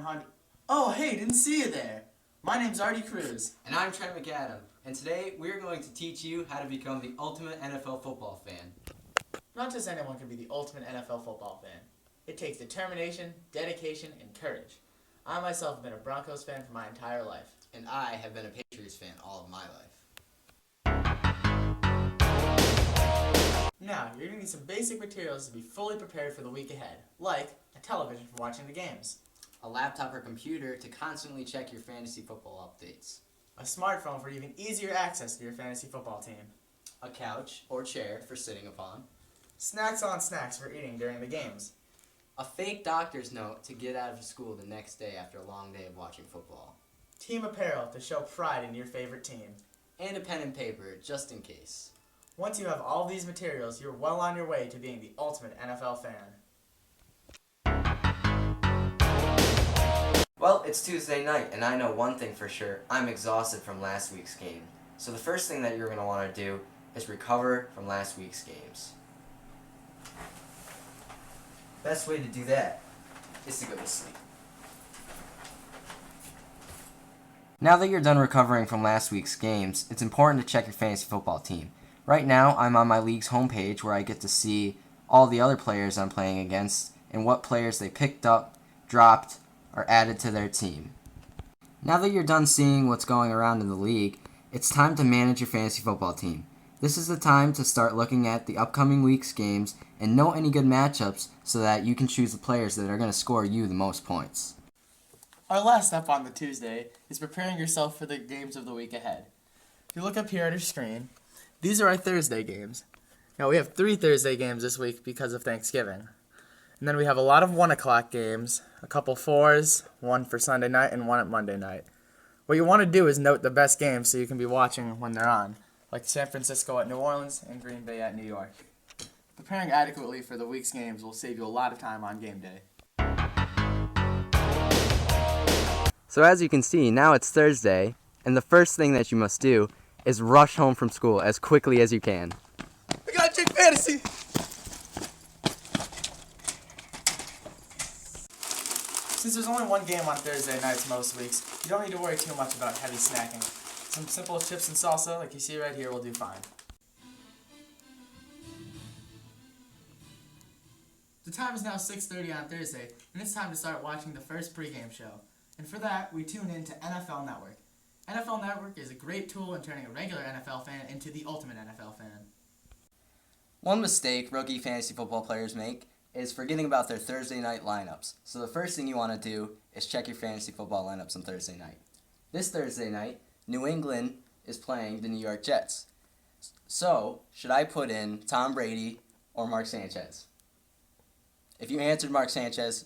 100. Oh, hey, didn't see you there. My name's Artie Cruz. And I'm Trent McAdam, and today we're going to teach you how to become the ultimate NFL football fan. Not just anyone can be the ultimate NFL football fan. It takes determination, dedication, and courage. I myself have been a Broncos fan for my entire life. And I have been a Patriots fan all of my life. Now, you're going to need some basic materials to be fully prepared for the week ahead, like a television for watching the games, A laptop or computer to constantly check your fantasy football updates, a smartphone for even easier access to your fantasy football team, a couch or chair for sitting upon, snacks on snacks for eating during the games, a fake doctor's note to get out of school the next day after a long day of watching football, team apparel to show pride in your favorite team. and a pen and paper just in case. Once you have all these materials, you're well on your way to being the ultimate NFL fan. Well, it's Tuesday night, and I know one thing for sure. I'm exhausted from last week's game. So the first thing that you're going to want to do is recover from last week's games. Best way to do that is to go to sleep. Now that you're done recovering from last week's games, it's important to check your fantasy football team. Right now, I'm on my league's homepage where I get to see all the other players I'm playing against and what players they picked up, dropped, or added to their team. Now that you're done seeing what's going around in the league, it's time to manage your fantasy football team. This is the time to start looking at the upcoming week's games and know any good matchups so that you can choose the players that are going to score you the most points. Our last step on the Tuesday is preparing yourself for the games of the week ahead. If you look up here at your screen, these are our Thursday games. Now we have 3 Thursday games this week because of Thanksgiving. And then we have a lot of 1 o'clock games, a couple 4s, 1 for Sunday night and 1 at Monday night. What you want to do is note the best games so you can be watching when they're on, like San Francisco at New Orleans and Green Bay at New York. Preparing adequately for the week's games will save you a lot of time on game day. So as you can see, now it's Thursday, and the first thing that you must do is rush home from school as quickly as you can. I gotta check fantasy! Since there's only 1 game on Thursday nights most weeks, you don't need to worry too much about heavy snacking. Some simple chips and salsa, like you see right here, will do fine. The time is now 6:30 on Thursday, and it's time to start watching the first pregame show. And for that, we tune in to NFL Network. NFL Network is a great tool in turning a regular NFL fan into the ultimate NFL fan. One mistake rookie fantasy football players make is forgetting about their Thursday night lineups. So the first thing you want to do is check your fantasy football lineups on Thursday night. This Thursday night, New England is playing the New York Jets. So, should I put in Tom Brady or Mark Sanchez? If you answered Mark Sanchez,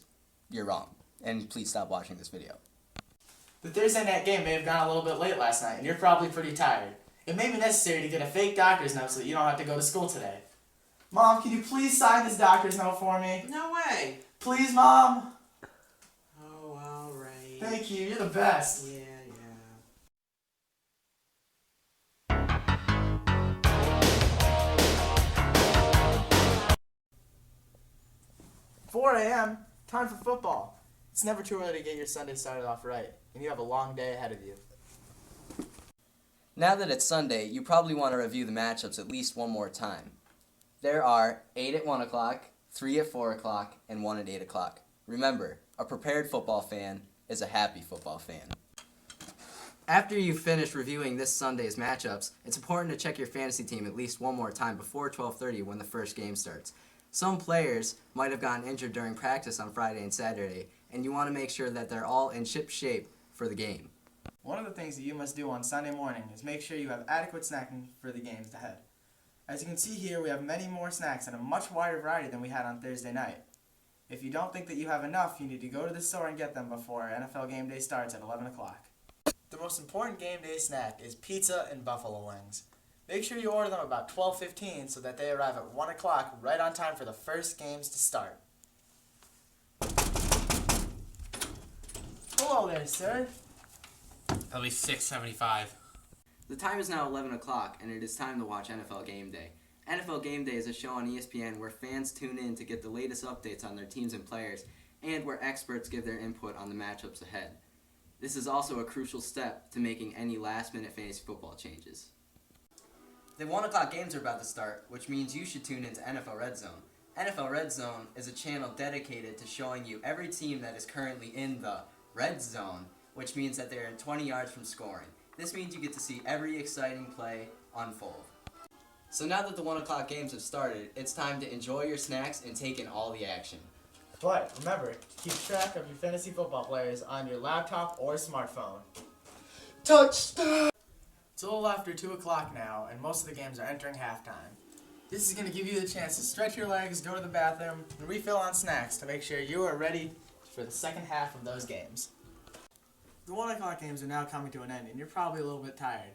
you're wrong. And please stop watching this video. The Thursday night game may have gone a little bit late last night, and you're probably pretty tired. It may be necessary to get a fake doctor's note so that you don't have to go to school today. Mom, can you please sign this doctor's note for me? No way. Please, Mom? Oh, all right. Thank you, you're the best. Yeah. 4 a.m., time for football. It's never too early to get your Sunday started off right, and you have a long day ahead of you. Now that it's Sunday, you probably want to review the matchups at least one more time. There are 8 at 1 o'clock, 3 at 4 o'clock, and 1 at 8 o'clock. Remember, a prepared football fan is a happy football fan. After you've finished reviewing this Sunday's matchups, it's important to check your fantasy team at least one more time before 12:30 when the first game starts. Some players might have gotten injured during practice on Friday and Saturday, and you want to make sure that they're all in ship shape for the game. One of the things that you must do on Sunday morning is make sure you have adequate snacking for the games ahead. As you can see here, we have many more snacks and a much wider variety than we had on Thursday night. If you don't think that you have enough, you need to go to the store and get them before NFL game day starts at 11 o'clock. The most important game day snack is pizza and buffalo wings. Make sure you order them about 12:15 so that they arrive at 1 o'clock right on time for the first games to start. Hello there, sir. That'll be $6.75. The time is now 11 o'clock, and it is time to watch NFL Game Day. NFL Game Day is a show on ESPN where fans tune in to get the latest updates on their teams and players, and where experts give their input on the matchups ahead. This is also a crucial step to making any last-minute fantasy football changes. The 1 o'clock games are about to start, which means you should tune into NFL Red Zone. NFL Red Zone is a channel dedicated to showing you every team that is currently in the red zone, which means that they're 20 yards from scoring. This means you get to see every exciting play unfold. So now that the 1 o'clock games have started, it's time to enjoy your snacks and take in all the action. But remember, keep track of your fantasy football players on your laptop or smartphone. Touchdown! It's a little after 2 o'clock now, and most of the games are entering halftime. This is going to give you the chance to stretch your legs, go to the bathroom, and refill on snacks to make sure you are ready for the second half of those games. The 1 o'clock games are now coming to an end, and you're probably a little bit tired,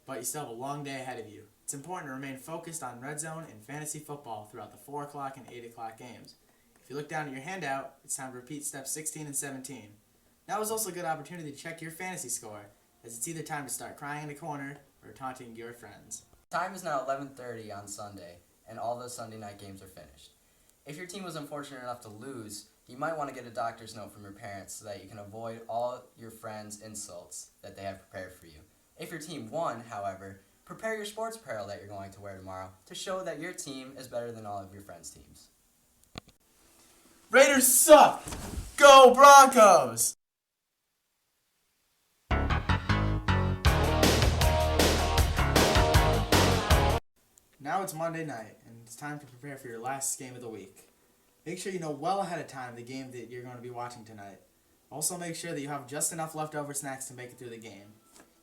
but you still have a long day ahead of you. It's important to remain focused on Red Zone and fantasy football throughout the 4 o'clock and 8 o'clock games. If you look down at your handout, it's time to repeat steps 16 and 17. Now is also a good opportunity to check your fantasy score, as it's either time to start crying in the corner or taunting your friends. Time is now 11:30 on Sunday, and all those Sunday night games are finished. If your team was unfortunate enough to lose, you might want to get a doctor's note from your parents so that you can avoid all your friends' insults that they have prepared for you. If your team won, however, prepare your sports apparel that you're going to wear tomorrow to show that your team is better than all of your friends' teams. Raiders suck! Go Broncos! Now it's Monday night, and it's time to prepare for your last game of the week. Make sure you know well ahead of time the game that you're going to be watching tonight. Also make sure that you have just enough leftover snacks to make it through the game.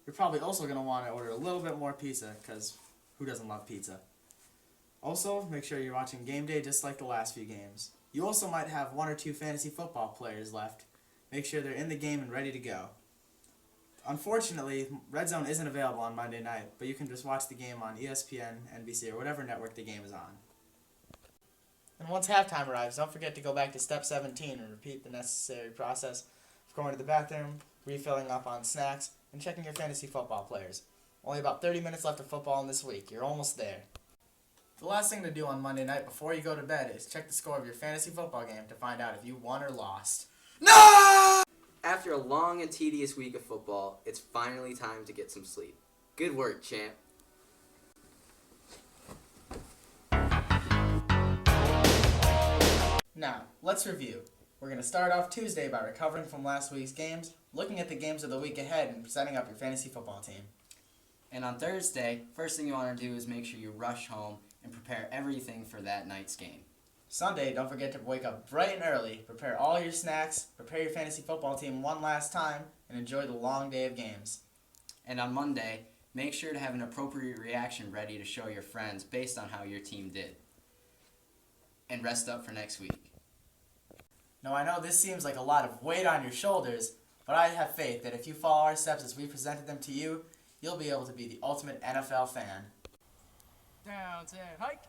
You're probably also going to want to order a little bit more pizza, because who doesn't love pizza? Also, make sure you're watching game day just like the last few games. You also might have 1 or 2 fantasy football players left. Make sure they're in the game and ready to go. Unfortunately, Red Zone isn't available on Monday night, but you can just watch the game on ESPN, NBC, or whatever network the game is on. And once halftime arrives, don't forget to go back to step 17 and repeat the necessary process of going to the bathroom, refilling up on snacks, and checking your fantasy football players. Only about 30 minutes left of football in this week. You're almost there. The last thing to do on Monday night before you go to bed is check the score of your fantasy football game to find out if you won or lost. No! After a long and tedious week of football, it's finally time to get some sleep. Good work, champ. Now, let's review. We're going to start off Tuesday by recovering from last week's games, looking at the games of the week ahead, and setting up your fantasy football team. And on Thursday, first thing you want to do is make sure you rush home and prepare everything for that night's game. Sunday, don't forget to wake up bright and early, prepare all your snacks, prepare your fantasy football team one last time, and enjoy the long day of games. And on Monday, make sure to have an appropriate reaction ready to show your friends based on how your team did. And rest up for next week. Now, I know this seems like a lot of weight on your shoulders, but I have faith that if you follow our steps as we presented them to you, you'll be able to be the ultimate NFL fan. Down, set, hike.